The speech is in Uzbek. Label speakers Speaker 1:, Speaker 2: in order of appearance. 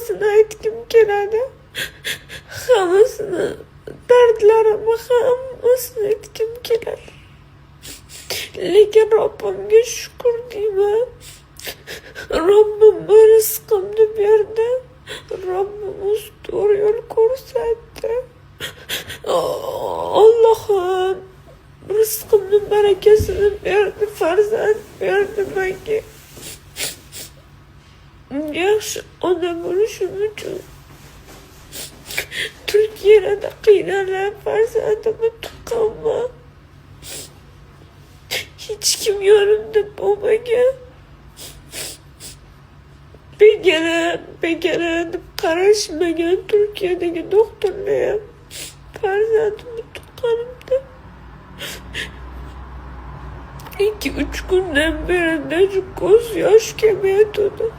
Speaker 1: hammasini aytgim keladi. Hammasini, dardlarimni hammasini aytgim keladi. Lekin Robbimga shukr deyman. Robbim rizqimni berdi. Robbim ustuvor yo'l ko'rsatdi. Allohim rizqimni barakasini berdi, farzand berdi menga. Yaxshi ona bo'lishim uchun Turkiyada qiynalib farzandimni tuqqanman. Hech kim yonimda bo'lmagan. Begona deb qarashmagan Turkiyadagi doktorlar ham farzandimni tuqqanimda 2-3 kundan beri ko'z yosh kelmayotdi.